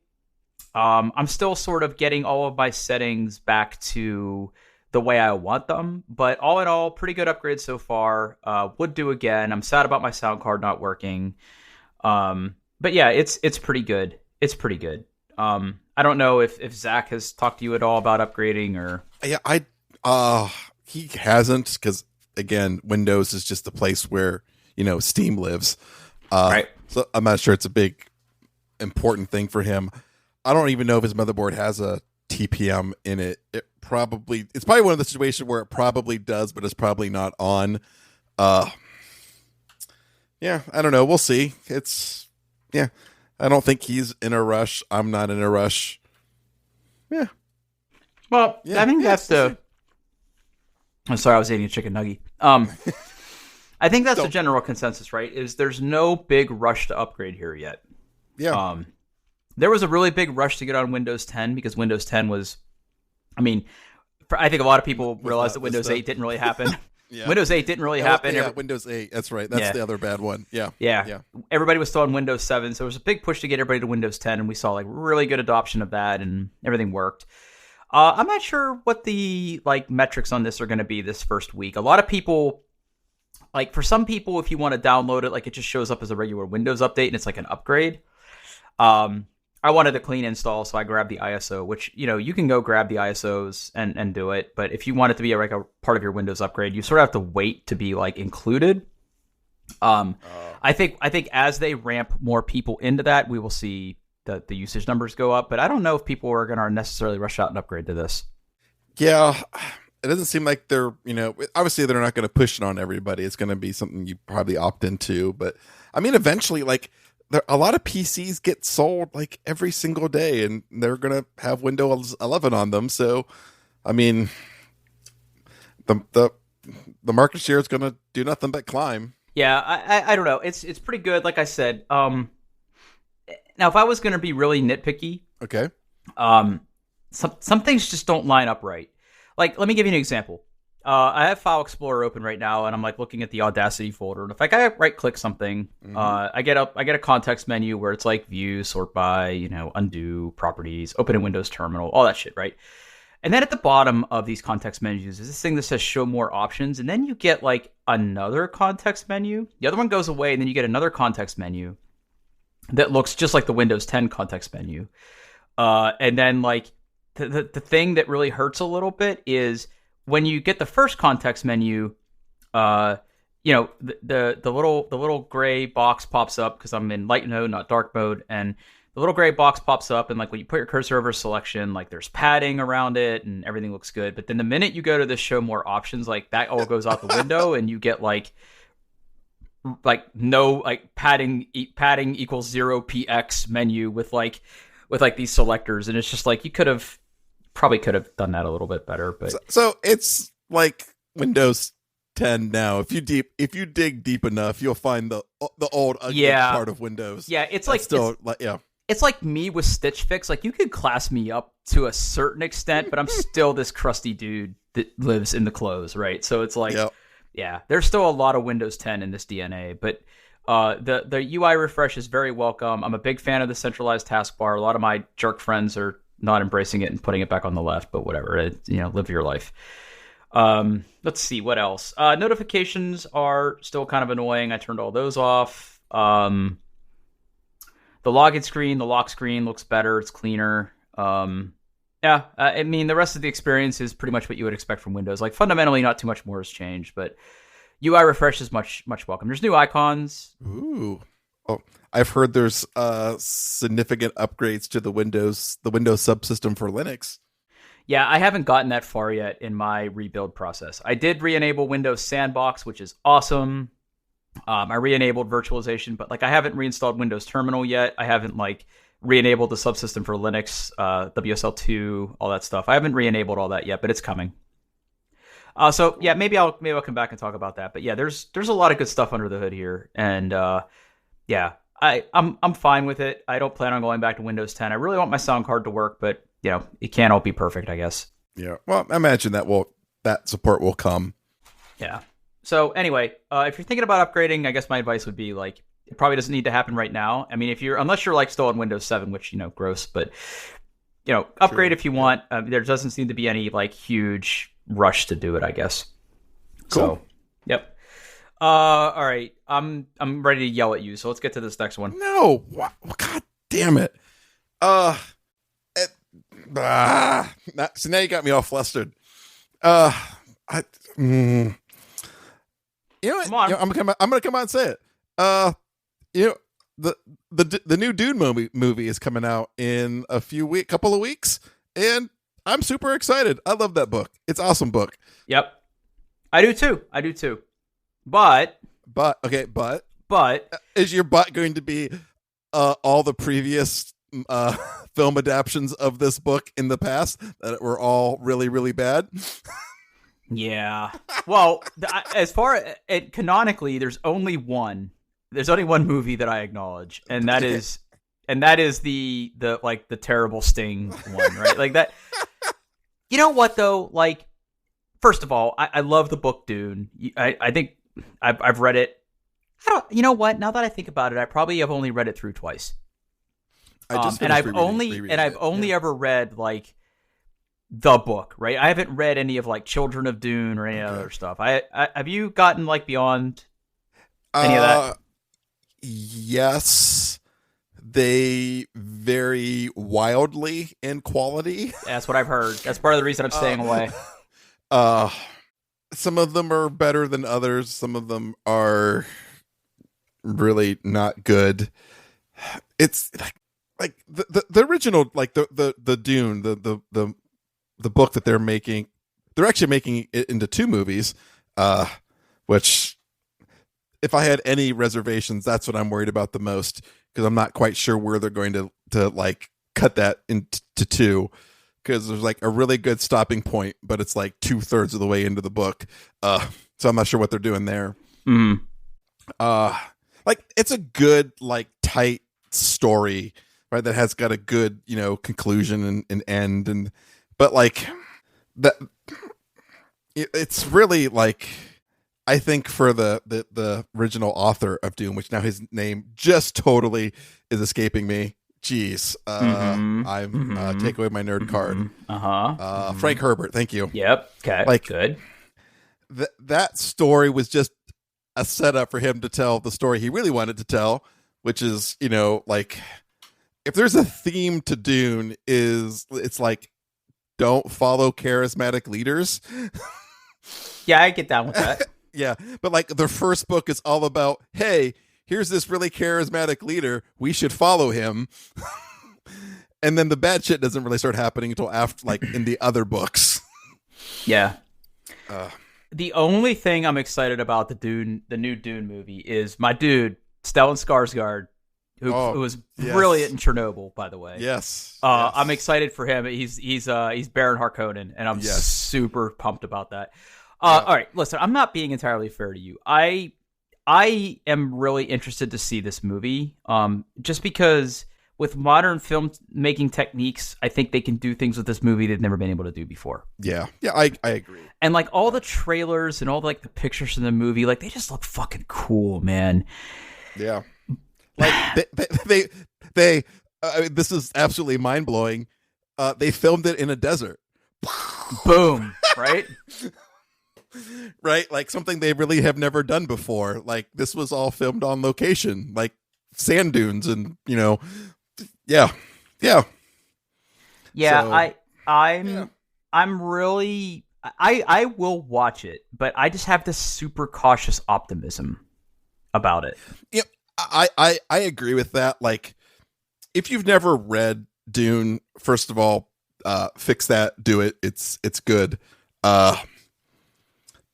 I'm still sort of getting all of my settings back to the way I want them, but all in all, pretty good upgrade so far. Would do again. I'm sad about my sound card not working. But yeah, it's pretty good. It's pretty good. I I don't know if Zach has talked to you at all about upgrading or. Yeah, he hasn't, because again, Windows is just the place where Steam lives. Right. So I'm not sure it's a big important thing for him. I don't even know if his motherboard has a TPM in it. It's probably one of the situations where it probably does, but it's probably not on. Yeah, I don't know. We'll see. I don't think he's in a rush. I'm not in a rush. Yeah. Well, I think that's the. I'm sorry, I was eating a chicken nugget. I think that's the general consensus, right? Is there's no big rush to upgrade here yet. Yeah. There was a really big rush to get on Windows 10 because Windows 10 was, I think a lot of people realized that Windows 8 didn't really happen. Yeah. Windows 8 didn't really happen. Yeah, Windows 8. That's right. That's the other bad one. Yeah. Everybody was still on Windows 7, so it was a big push to get everybody to Windows 10, and we saw like really good adoption of that, and everything worked. I'm not sure what the metrics on this are going to be this first week. A lot of people, for some people, if you want to download it, it just shows up as a regular Windows update, and it's like an upgrade. I wanted a clean install, so I grabbed the ISO, which, you can go grab the ISOs and do it. But if you want it to be a part of your Windows upgrade, you sort of have to wait to be included. I think as they ramp more people into that, we will see the usage numbers go up. But I don't know if people are going to necessarily rush out and upgrade to this. Yeah, it doesn't seem like they're, obviously they're not going to push it on everybody. It's going to be something you probably opt into. But eventually, a lot of PCs get sold every single day, and they're going to have Windows 11 on them. So, the market share is going to do nothing but climb. Yeah, I don't know. It's pretty good. Like I said, now if I was going to be really nitpicky, okay, some things just don't line up right. Let me give you an example. I have File Explorer open right now, and I'm looking at the Audacity folder. And if I right click something, I get a context menu where it's view, sort by, undo, properties, open in Windows Terminal, all that shit, right? And then at the bottom of these context menus is this thing that says show more options, and then you get another context menu. The other one goes away, and then you get another context menu that looks just like the Windows 10 context menu. And then the thing that really hurts a little bit is when you get the first context menu, the little gray box pops up because I'm in light mode, not dark mode, and the little gray box pops up, and when you put your cursor over selection, there's padding around it, and everything looks good. But then the minute you go to the show more options, that all goes out the window, and you get no padding equals 0px menu with these selectors, and it's just you probably could have done that a little bit better. But so it's Windows 10 now. If you dig deep enough, you'll find the old ugly part of Windows. Yeah, it's it's like me with Stitch Fix. You could class me up to a certain extent, but I'm still this crusty dude that lives in the clothes, right? So it's yeah, there's still a lot of Windows 10 in this DNA, but the UI refresh is very welcome. I'm a big fan of the centralized taskbar. A lot of my jerk friends are not embracing it and putting it back on the left, but whatever. Live your life. Let's see what else. Notifications are still kind of annoying. I turned all those off. The login screen, the lock screen looks better. It's cleaner. The rest of the experience is pretty much what you would expect from Windows. Fundamentally, not too much more has changed, but UI refresh is much welcome. There's new icons. Ooh. Oh, I've heard there's significant upgrades to the Windows subsystem for Linux. Yeah, I haven't gotten that far yet in my rebuild process. I did re-enable Windows Sandbox, which is awesome. I re-enabled virtualization, but I haven't reinstalled Windows Terminal yet. I haven't re-enabled the subsystem for Linux, WSL2, all that stuff. I haven't re-enabled all that yet, but it's coming. So yeah, maybe I'll come back and talk about that. But yeah, there's a lot of good stuff under the hood here, and yeah, I'm fine with it. I don't plan on going back to Windows 10. I really want my sound card to work, but it can't all be perfect, I guess. Yeah. Well, I imagine that support will come. Yeah. So anyway, if you're thinking about upgrading, I guess my advice would be it probably doesn't need to happen right now. Unless you're still on Windows 7, which gross, but upgrade True. If you want. There doesn't seem to be any huge rush to do it, I guess. Cool. So, yep. All right. I'm ready to yell at you. So let's get to this next one. No. God damn it. So now you got me all flustered. Uh, I, mm, you know what? Come on. You know, I'm gonna come out and say it. You know, the new Dune movie is coming out in couple of weeks, and I'm super excited. I love that book. It's an awesome book. Yep. I do too. But okay, but is your butt going to be all the previous film adaptions of this book in the past that were all really, really bad? Yeah. Well, as far as canonically, there's only one movie that I acknowledge, and that is the like the terrible Sting one, right? Like that. You know what though? Like, first of all, I love the book Dune. I think I've read it. You know what? Now that I think about it, I probably have only read it through twice. I've only ever read like the book, right? I haven't read any of like Children of Dune or any other stuff. I have you gotten like beyond any of that? Yes, they vary wildly in quality. That's what I've heard. That's part of the reason I'm staying away. Some of them are better than others. Some of them are really not good. It's like the original, like the Dune, the book that they're making. They're actually making it into 2 movies, which, if I had any reservations, that's what I'm worried about the most, because I'm not quite sure where they're going to like cut that into 2, because there's like a really good stopping point, but it's like 2/3 of the way into the book. So I'm not sure what they're doing there. Mm. Like, it's a good, like, tight story, right? That has got a good, conclusion and end, but like that, it's really like, I think for the original author of Dune, which now his name just totally is escaping me. Jeez, take away my nerd card. Frank Herbert, thank you. Yep. Okay. Like, good. That story was just a setup for him to tell the story he really wanted to tell, which is, like, if there's a theme to Dune, it's like, don't follow charismatic leaders. Yeah, I get down with that. Yeah, but like the first book is all about, hey, here's this really charismatic leader, we should follow him. And then the bad shit doesn't really start happening until after, like, in the other books. Yeah. The only thing I'm excited about the new Dune movie is my dude Stellan Skarsgård, who was brilliant in Chernobyl, by the way. Yes. I'm excited for him. He's Baron Harkonnen, and I'm super pumped about that. All right, listen, I'm not being entirely fair to you. I am really interested to see this movie, just because with modern film making techniques, I think they can do things with this movie they've never been able to do before. Yeah, I agree. And like all the trailers and all like the pictures in the movie, like they just look fucking cool, man. Yeah, like they this is absolutely mind blowing. They filmed it in a desert. Boom, right? Right, like something they really have never done before. Like, this was all filmed on location, like sand dunes, and yeah. So, I'm really I will watch it, but I just have this super cautious optimism about it. Yeah, I agree with that. Like, if you've never read Dune, first of all, fix that, do it. It's good.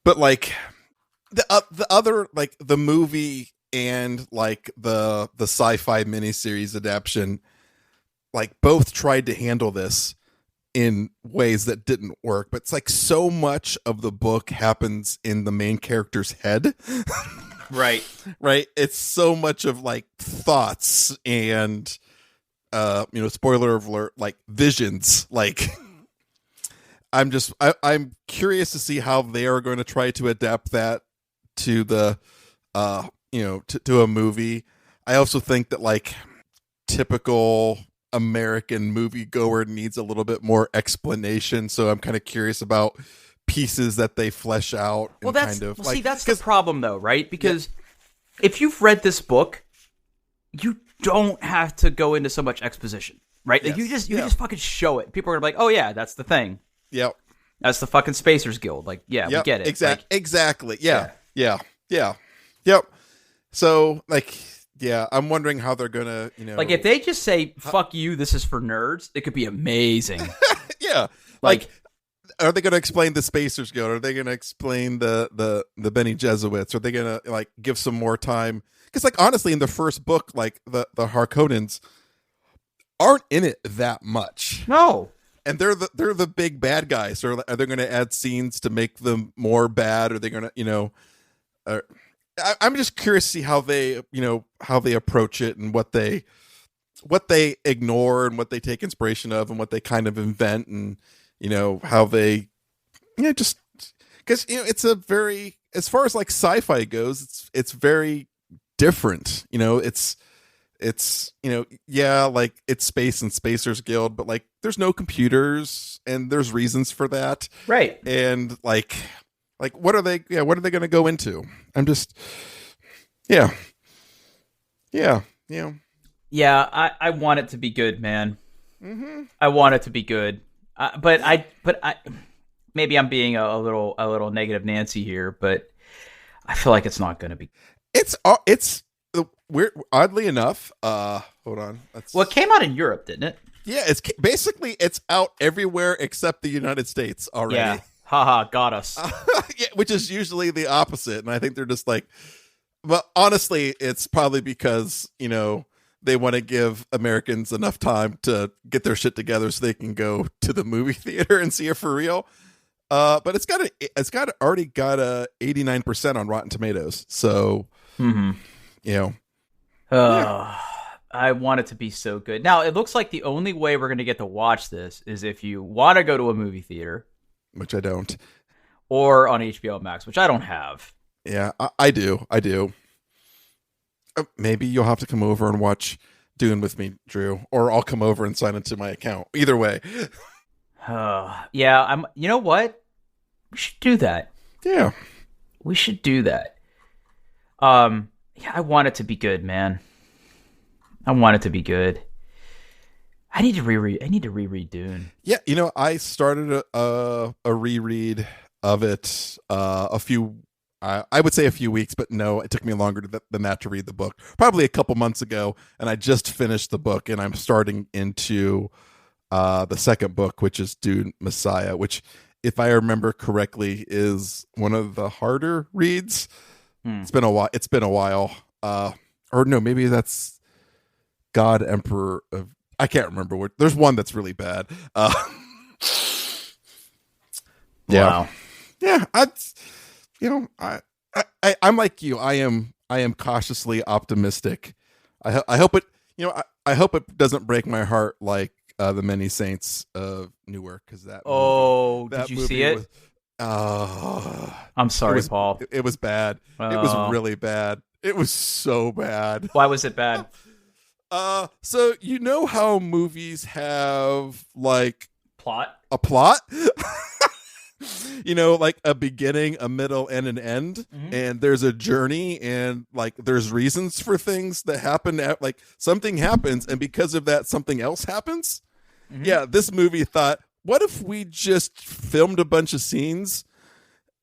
But like the other, like the movie and like the sci-fi miniseries adaptation, like both tried to handle this in ways that didn't work. But it's like so much of the book happens in the main character's head. Right. It's so much of like thoughts and spoiler alert, like visions, like. I'm curious to see how they are going to try to adapt that to the to a movie. I also think that like typical American moviegoer needs a little bit more explanation, so I'm kind of curious about pieces that they flesh out. Well, that's the problem though, right? Because if you've read this book, you don't have to go into so much exposition. right? Yes. Like you just fucking show it. People are gonna be like, oh yeah, that's the thing. Yep. That's the fucking Spacers Guild. Like, yeah, we get it. Exactly. Yeah. Yep. So, like, yeah, I'm wondering how they're gonna, like if they just say "fuck you," this is for nerds, it could be amazing. Yeah. Like, are they gonna explain the Spacers Guild? Are they gonna explain the Bene Gesserit? Are they gonna like give some more time? Because, like, honestly, in the first book, like the Harkonnens aren't in it that much. No. And they're the big bad guys. So are they going to add scenes to make them more bad? Are they going to, I'm just curious to see how they approach it and what they ignore and what they take inspiration of and what they kind of invent and, how they, just because, it's a very, as far as like sci-fi goes, it's very different. It's like it's space and Spacers Guild, but like there's no computers and there's reasons for that, right? And like what are they going to go into? I'm just I want it to be good, man. Mm-hmm. I want it to be good, but I maybe I'm being a little negative Nancy here, but I feel like it's not going to be. It's we're oddly enough, hold on. Well, it came out in Europe, didn't it? Yeah, it's out everywhere except the United States already. Yeah, haha, got us. Yeah, which is usually the opposite, and I think they're just like, well, honestly, it's probably because they want to give Americans enough time to get their shit together so they can go to the movie theater and see it for real. But it's already got a 89% on Rotten Tomatoes, so I want it to be so good. Now, it looks like the only way we're going to get to watch this is if you want to go to a movie theater. Which I don't. Or on HBO Max, which I don't have. Yeah, I do. Maybe you'll have to come over and watch Dune with me, Drew. Or I'll come over and sign into my account. Either way. Yeah, you know what? We should do that. Yeah. We should do that. Yeah, I want it to be good, man. I want it to be good. I need to reread Dune. Yeah, I started a reread of it a few I would say a few weeks, but no, it took me longer than that to read the book. Probably a couple months ago, and I just finished the book, and I'm starting into the second book, which is Dune Messiah, which, if I remember correctly, is one of the harder reads. It's been a while. Or no, maybe that's God Emperor of. I can't remember what. There's one that's really bad. Wow. Yeah. I'm like you. I am cautiously optimistic. I hope it. I hope it doesn't break my heart like the Many Saints of Newark, because that. Did you see it? I'm sorry, Paul. It was bad. It was really bad. It was so bad. Why was it bad? So how movies have like a plot, like a beginning, a middle, and an end, and there's a journey, and like there's reasons for things that happen. Like something happens, and because of that, something else happens. Yeah, this movie thought, what if we just filmed a bunch of scenes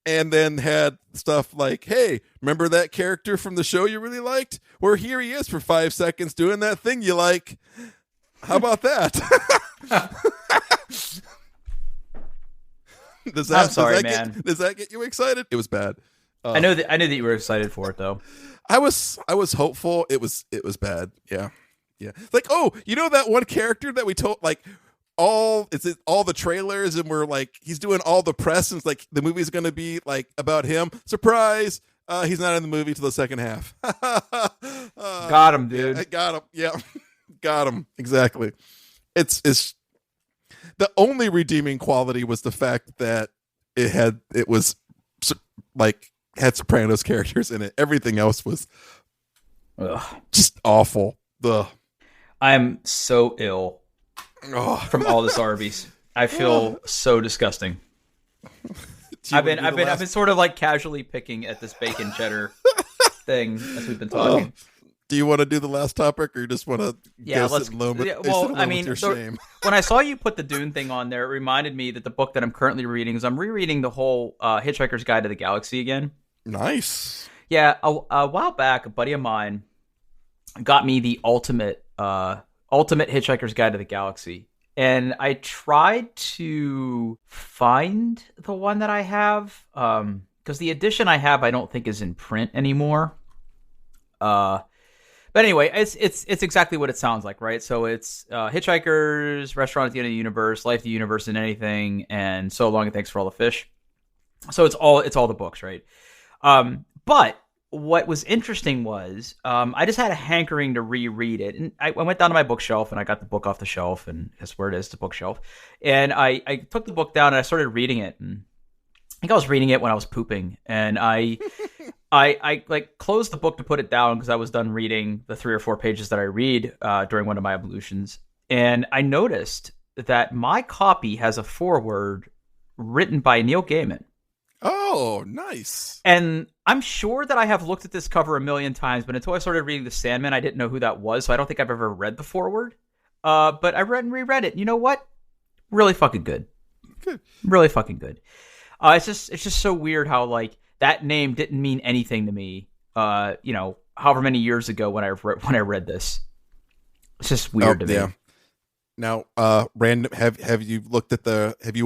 and then had stuff like, hey, remember that character from the show you really liked? Well, here he is for 5 seconds doing that thing you like. How about that? Does that get you excited? It was bad. I know that you were excited for it though. I was hopeful. It was bad. Yeah. Like, that one character that we told, like, all the trailers, and we're like, he's doing all the press, and it's like the movie's gonna be like about him. Surprise! He's not in the movie till the second half. Got him, dude. Yeah, got him. Yeah, got him. Exactly. It's the only redeeming quality was the fact that it had Sopranos characters in it. Everything else was just awful. I'm so ill from all this Arby's. I feel so disgusting. I've been sort of like casually picking at this bacon cheddar thing as we've been talking. Do you want to do the last topic, or you just want to Yeah, let's. sit alone with, Yeah, well, I mean, your shame? when I saw you put the Dune thing on there, it reminded me that the book that I'm currently reading is I'm rereading the whole Hitchhiker's Guide to the Galaxy again. Nice. Yeah, a while back, a buddy of mine got me the ultimate Hitchhiker's Guide to the Galaxy, and I tried to find the one that I have because the edition I have I don't think is in print anymore. But anyway, it's exactly what it sounds like, right? So it's Hitchhikers, Restaurant at the End of the Universe, Life, the Universe, and Anything, and So Long and Thanks for All the Fish. So it's all the books, right? But what was interesting was I just had a hankering to reread it, and I went down to my bookshelf and I got the book off the shelf, and guess where it is? The bookshelf. And I took the book down and I started reading it, and I think I was reading it when I was pooping, and I like closed the book to put it down because I was done reading the 3 or 4 pages that I read during one of my ablutions. And I noticed that my copy has a foreword written by Neil Gaiman. Oh, nice. And I'm sure that I have looked at this cover a million times, but until I started reading The Sandman, I didn't know who that was. So I don't think I've ever read the foreword. But I read and reread it. You know what? Really fucking good. Good. Really fucking good. It's just so weird how like that name didn't mean anything to me. However many years ago when I read this, it's just weird to me. Yeah. Now, random. Have you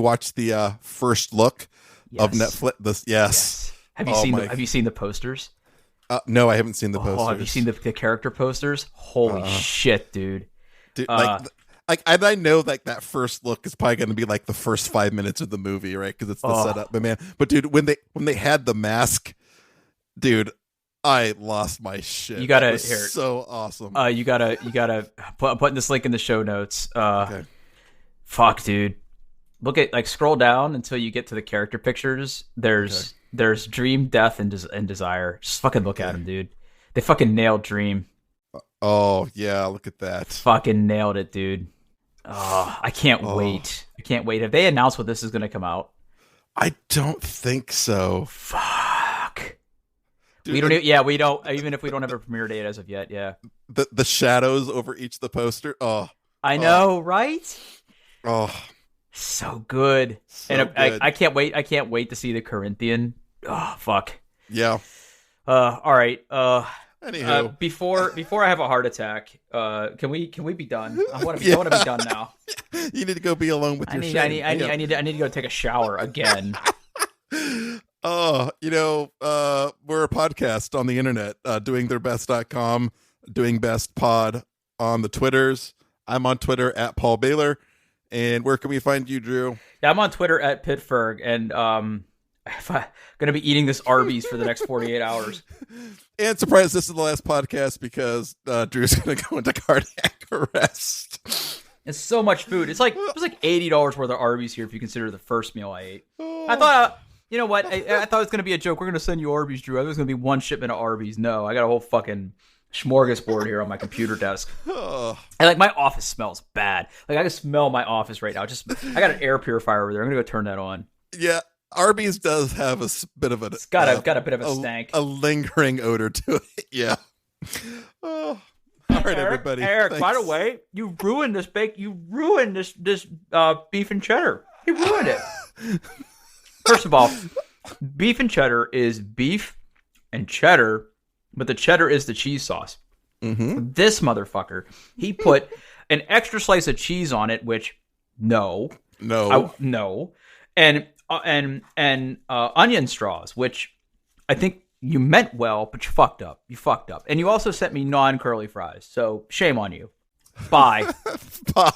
watched the First Look of Netflix? Yes. Have you seen the posters? No, I haven't seen the posters. Have you seen the character posters? Holy shit, dude! Dude, I know like that first look is probably going to be like the first 5 minutes of the movie, right? Because it's the setup. But dude, when they had the mask, dude, I lost my shit. You gotta hear it. So awesome. You gotta put this link in the show notes. Okay. Fuck, dude. Look at scroll down until you get to the character pictures. There's Dream, Death, and Desire. Just fucking look at them, dude. They fucking nailed Dream. Oh yeah, look at that. Fucking nailed it, dude. Oh, I can't wait. I can't wait. Have they announced when this is going to come out? I don't think so. Fuck. Dude, we don't. Even if we don't have a premiere date as of yet, yeah. The shadows over each of the poster. Oh, I know, right? Oh, so good. Good. I can't wait. I can't wait to see the Corinthian. Oh, fuck. Yeah. All right. Anywho, before I have a heart attack, can we be done? I want to be done now. You need to go be alone with your shame. I need to go take a shower again. Oh, we're a podcast on the internet, doingtheirbest.com, doing best pod on the Twitters. I'm on Twitter at Paul Baylor. And where can we find you, Drew? Yeah, I'm on Twitter at Pittsburgh, and I'm gonna be eating this Arby's for the next 48 hours. And surprise, this is the last podcast because Drew's gonna go into cardiac arrest. It's so much food. It was like $80 worth of Arby's here if you consider the first meal I ate. I thought, you know what? I thought it was gonna be a joke. We're gonna send you Arby's, Drew. I thought it was gonna be one shipment of Arby's. No, I got a whole fucking smorgasbord here on my computer desk. And my office smells bad. I can smell my office right now. I got an air purifier over there. I'm gonna go turn that on. Yeah. Arby's does have a bit of It's got a bit of a stank, a lingering odor to it. Yeah. Oh. All right, everybody. Eric, thanks. By the way, you ruined this this beef and cheddar. You ruined it. First of all, beef and cheddar is beef and cheddar, but the cheddar is the cheese sauce. Mm-hmm. This motherfucker, he put an extra slice of cheese on it, which no, and onion straws, which I think you meant well, but you fucked up. And you also sent me non-curly fries, so shame on you. Bye. Bye.